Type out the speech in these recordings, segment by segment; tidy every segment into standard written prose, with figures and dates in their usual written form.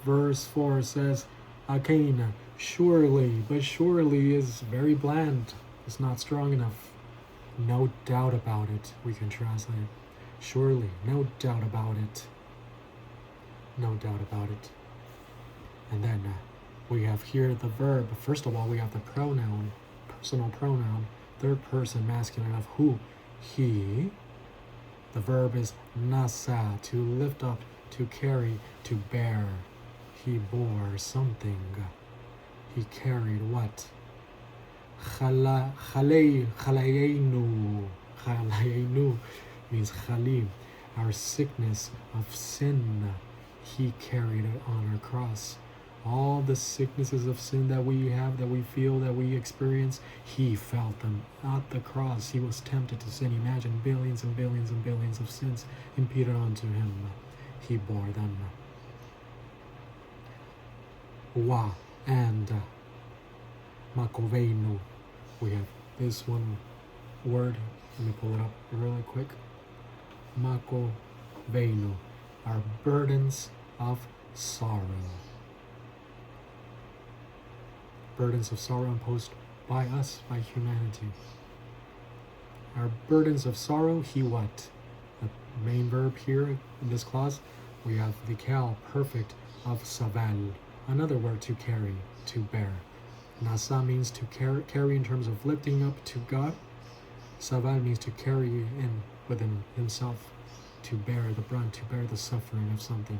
Verse 4 says, Akaina, surely, but surely is very bland. It's not strong enough. No doubt about it, we can translate. Surely, no doubt about it. No doubt about it. And then we have here the verb. First of all, we have the pronoun, personal pronoun, third person masculine of who, he. The verb is nasa, to lift up, to carry, to bear. He bore something. He carried what? Chalayenu. Chalayenu means chalim, our sickness of sin. He carried it on our cross. All the sicknesses of sin that we have, that we feel, that we experience, he felt them at the cross. He was tempted to sin. Imagine billions and billions and billions of sins impeded onto him. He bore them. Wa and makovenu. We have this one word. Let me pull it up really quick. Makovenu, our burdens of sorrow. Burdens of sorrow imposed by us, by humanity. Our burdens of sorrow, he what? The main verb here in this clause, we have the cal, perfect, of saval. Another word, to carry, to bear. Nasa means to carry in terms of lifting up to God. Saval means to carry in within himself, to bear the brunt, to bear the suffering of something.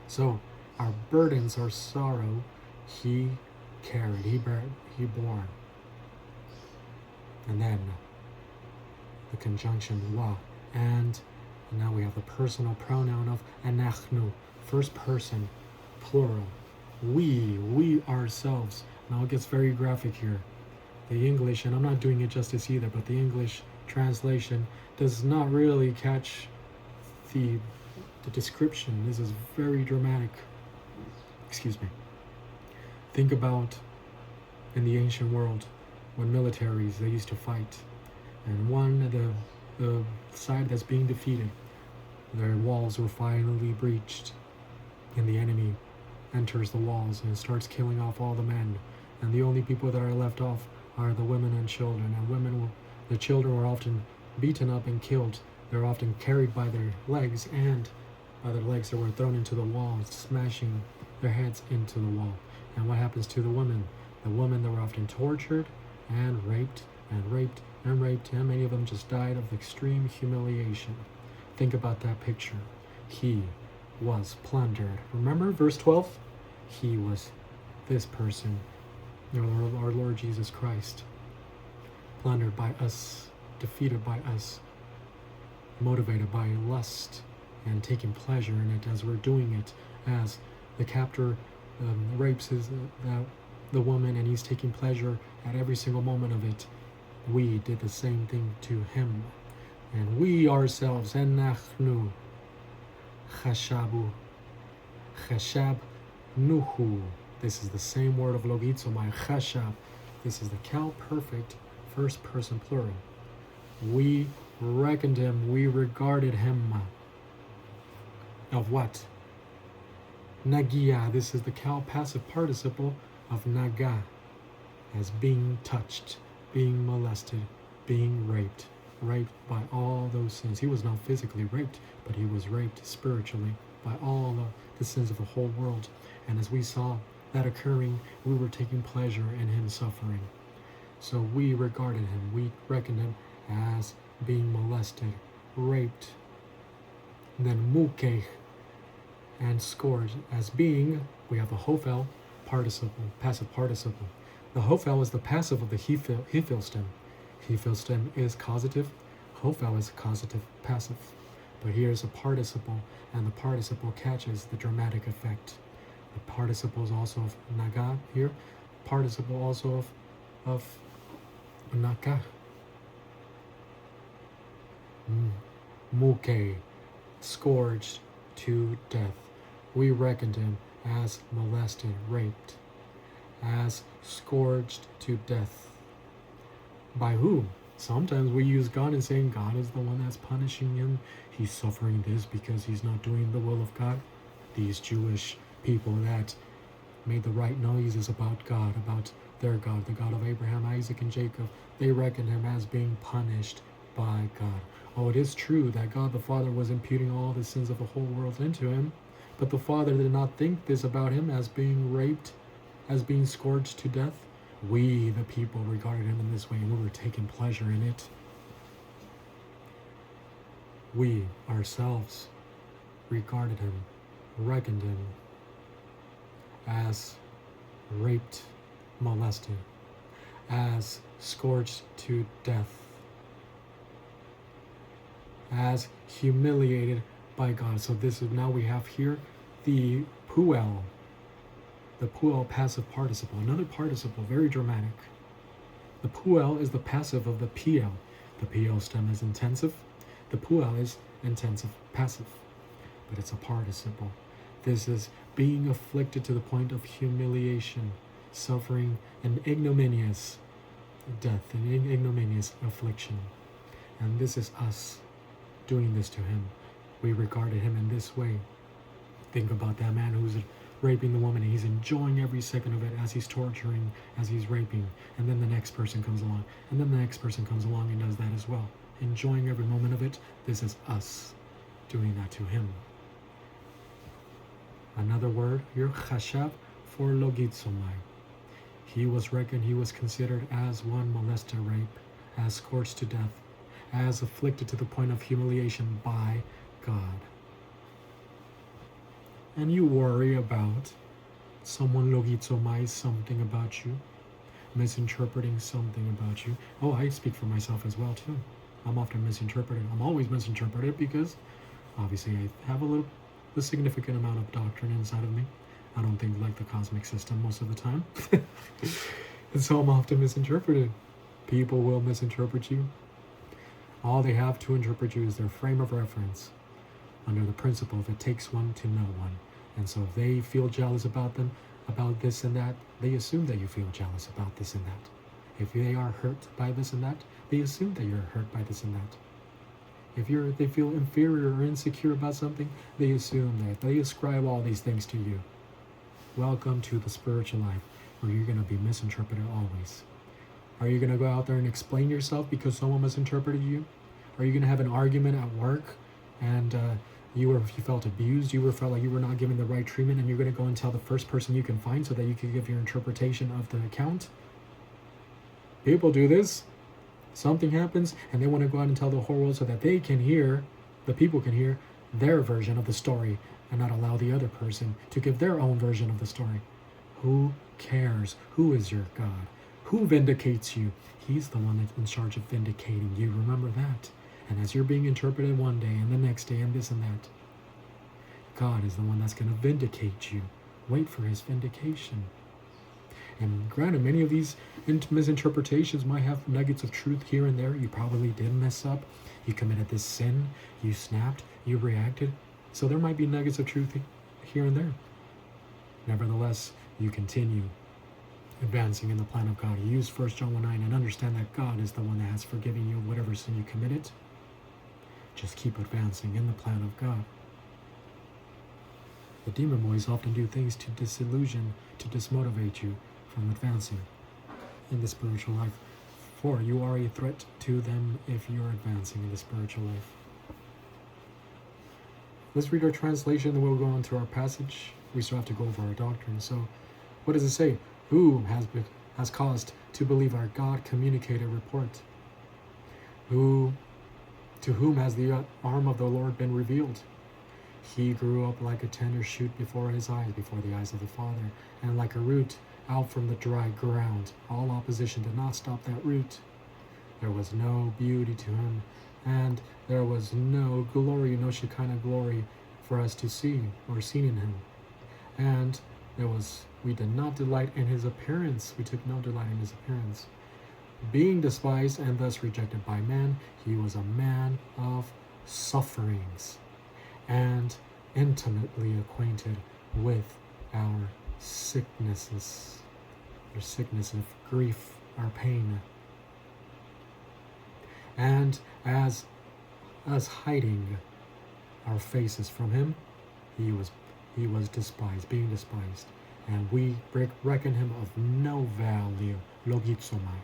So our burdens, our sorrow, he carried, he bore. And then the conjunction wa, and now we have the personal pronoun of anachnu, first person, plural. We ourselves. Now it gets very graphic here. The English, and I'm not doing it justice either, but the English translation does not really catch the description. This is very dramatic. Excuse me. Think about in the ancient world when militaries, they used to fight, and the side that's being defeated, their walls were finally breached, and the enemy enters the walls and starts killing off all the men, and the only people that are left off are the women and children. And the children were often beaten up and killed. They're often carried by their legs, and by their legs they were thrown into the wall, smashing their heads into the wall. And what happens to the women? The women, they were often tortured and raped and raped and raped, and many of them just died of extreme humiliation. Think about that picture. He was plundered. Remember verse 12? He was this person, our Lord Jesus Christ, plundered by us, defeated by us, motivated by lust, and taking pleasure in it as we're doing it, as the captor rapes the woman, and he's taking pleasure at every single moment of it. We did the same thing to him. And we ourselves, enachnu, chashabu, chashab, nuhu. This is the same word of logizomai, chashab. This is the cal perfect first person plural. We reckoned him, we regarded him. Of what? Nagia. This is the cal passive participle of naga, as being touched, being molested, being raped by all those sins. He was not physically raped, but he was raped spiritually by all the sins of the whole world. And as we saw that occurring, we were taking pleasure in him suffering. So we regarded him, we reckoned him as being molested, raped, and then mukeh, and scourged, as being, we have the hofel participle, passive participle. The hofel is the passive of the hefil stem. Hefil stem is causative, hofel is causative passive. But here's a participle, and the participle catches the dramatic effect. The participle is also of naga here, participle also of naka. Muke, scourged to death. We reckoned him as molested, raped, as scourged to death. By whom? Sometimes we use God and saying God is the one that's punishing him. He's suffering this because he's not doing the will of God. these Jewish people that made the right noises about God, about their God, the God of Abraham, Isaac, and Jacob, they reckoned him as being punished by God. Oh, it is true that God the Father was imputing all the sins of the whole world into him, but the Father did not think this about him as being raped, as being scourged to death. We, the people, regarded him in this way, and we were taking pleasure in it. We, ourselves, regarded him, reckoned him as raped, molested, as scourged to death, as humiliated by God. So this is, now we have here the puel passive participle, another participle, very dramatic. The puel is the passive of the pl. The pl stem is intensive. The puel is intensive passive, but it's a participle. This is being afflicted to the point of humiliation, suffering an ignominious death, an ignominious affliction. And this is us doing this to him. We regarded him in this way. Think about that man who's raping the woman, and he's enjoying every second of it as he's torturing, as he's raping. And then the next person comes along, and then the next person comes along and does that as well. Enjoying every moment of it. This is us doing that to him. Another word here, chashav, for logitsomai. He was reckoned, he was considered as one molested, rape, as scourged to death, as afflicted to the point of humiliation by God. And you worry about someone logitsomai something about you, misinterpreting something about you. Oh, I speak for myself as well too. I'm often misinterpreted. I'm always misinterpreted because obviously I have a significant amount of doctrine inside of me. I don't think like the cosmic system most of the time. And so I'm often misinterpreted. People will misinterpret you. All they have to interpret you is their frame of reference under the principle of it takes one to know one. And so if they feel jealous about them, about this and that, they assume that you feel jealous about this and that. If they are hurt by this and that, they assume that you're hurt by this and that. If they feel inferior or insecure about something, they assume that. They ascribe all these things to you. Welcome to the spiritual life, where you're going to be misinterpreted always. Are you going to go out there and explain yourself because someone misinterpreted you? Are you going to have an argument at work and you felt abused, felt like you were not given the right treatment, and you're going to go and tell the first person you can find so that you can give your interpretation of the account? People do this. Something happens and they want to go out and tell the whole world so that the people can hear their version of the story and not allow the other person to give their own version of the story. Who cares? Who is your God? Who vindicates you? He's the one that's in charge of vindicating you. Remember that. And as you're being interpreted one day and the next day and this and that, God is the one that's going to vindicate you. Wait for his vindication. And granted, many of these misinterpretations might have nuggets of truth here and there. You probably did mess up. You committed this sin. You snapped. You reacted. So there might be nuggets of truth here and there. Nevertheless, you continue advancing in the plan of God. You use 1 John 1:9 and understand that God is the one that has forgiven you whatever sin you committed. Just keep advancing in the plan of God. The demon boys often do things to disillusion, to dismotivate you from advancing in the spiritual life. For you are a threat to them if you're advancing in the spiritual life. Let's read our translation, then we'll go on to our passage. We still have to go over our doctrine. So, what does it say? Who has caused to believe our God communicated report? To whom has the arm of the Lord been revealed? He grew up like a tender shoot before his eyes, before the eyes of the Father, and like a root out from the dry ground. All opposition did not stop that root. There was no beauty to him, and there was no glory, no Shekinah glory for us to see or seen in him. And we did not delight in his appearance. We took no delight in his appearance. Being despised and thus rejected by men, he was a man of sufferings and intimately acquainted with our sicknesses, our sickness of grief, our pain. And as us hiding our faces from him, he was he was despised, being despised, and we reckon him of no value, logizomai.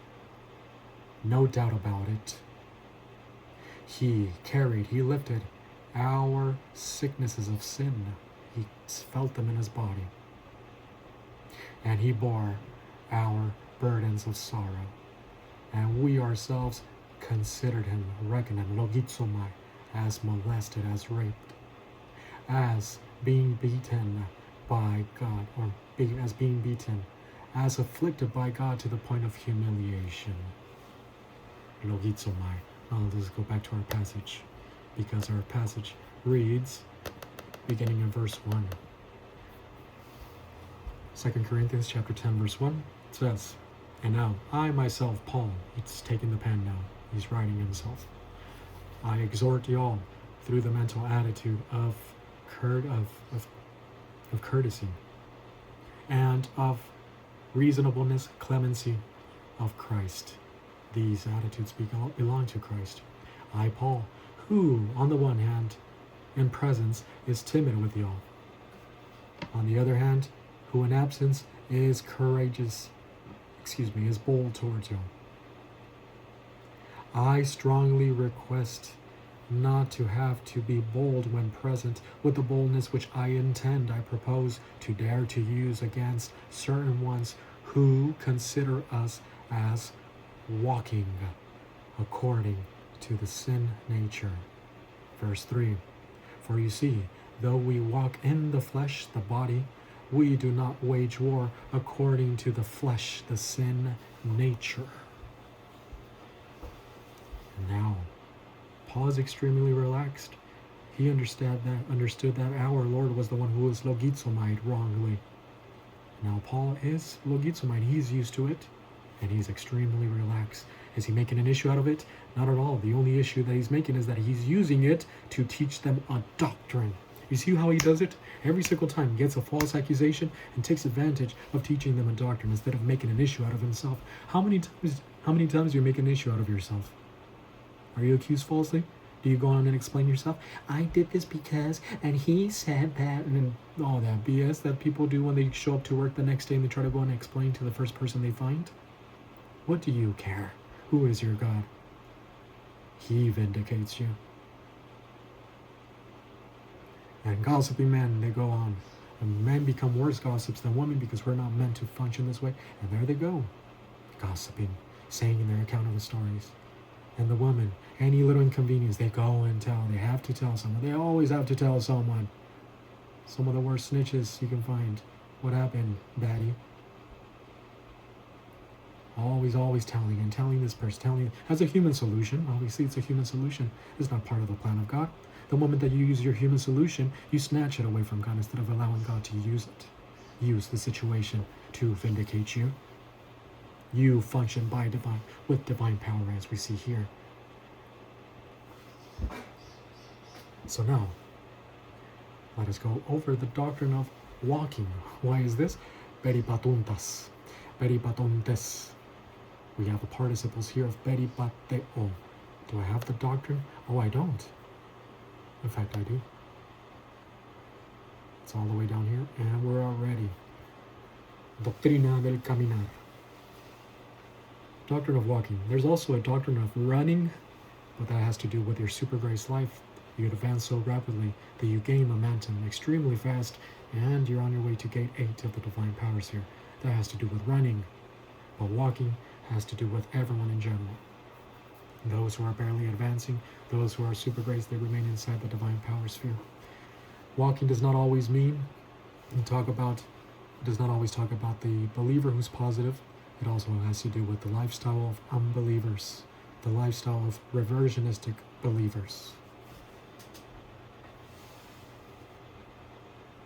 No doubt about it. He lifted our sicknesses of sin. He felt them in his body. And he bore our burdens of sorrow. And we ourselves considered him, reckoned him, logizomai, as molested, as raped, as being beaten by God, or as being beaten, as afflicted by God to the point of humiliation. Logizomai. Now let's go back to our passage, because our passage reads, beginning in verse 1. 2 Corinthians chapter 10, verse 1 says, "And now, I myself, Paul," he's taking the pen now, he's writing himself, "I exhort you all through the mental attitude of courtesy and of reasonableness, clemency of Christ." These attitudes belong to Christ. "I, Paul, who, on the one hand, in presence, is timid with you all, on the other hand, who in absence is is bold towards you. I strongly request not to have to be bold when present with the boldness which I propose to dare to use against certain ones who consider us as walking according to the sin nature." Verse 3, "For you see, though we walk in the flesh, the body, we do not wage war according to the flesh, the sin nature." Now, Paul is extremely relaxed. He understood that our Lord was the one who was logizomai wrongly. Now Paul is logizomai, he's used to it, and he's extremely relaxed. Is he making an issue out of it? Not at all. The only issue that he's making is that he's using it to teach them a doctrine. You see how he does it? Every single time he gets a false accusation and takes advantage of teaching them a doctrine instead of making an issue out of himself. How many times do you make an issue out of yourself? Are you accused falsely? Do you go on and explain yourself? "I did this because, and he said that," and then all that BS that people do when they show up to work the next day and they try to go and explain to the first person they find? What do you care? Who is your God? He vindicates you. And gossiping men, they go on. And men become worse gossips than women because we're not meant to function this way. And there they go, gossiping, saying in their account of the stories. And the women, any little inconvenience, they go and tell. They have to tell someone. They always have to tell someone. Some of the worst snitches you can find. What happened, Daddy? Always telling this person, as a human solution. Obviously, it's a human solution. It's not part of the plan of God. The moment that you use your human solution, you snatch it away from God instead of allowing God to use it. Use the situation to vindicate you. You function with divine power, as we see here. So now, let us go over the doctrine of walking. Why is this? Peripatuntas. Peripatontes. We have the participles here of peripateo. Do I have the doctrine? Oh, I don't. In fact, I do. It's all the way down here, and we're already. Doctrina del caminar. Doctrine of walking. There's also a doctrine of running, but that has to do with your super grace life. You advance so rapidly that you gain momentum extremely fast, and you're on your way to gate 8 of the divine powers here. That has to do with running, but walking has to do with everyone in general. Those who are barely advancing, those who are super grace, they remain inside the divine power sphere. Walking does not always talk about the believer who's positive. It also has to do with the lifestyle of unbelievers, the lifestyle of reversionistic believers.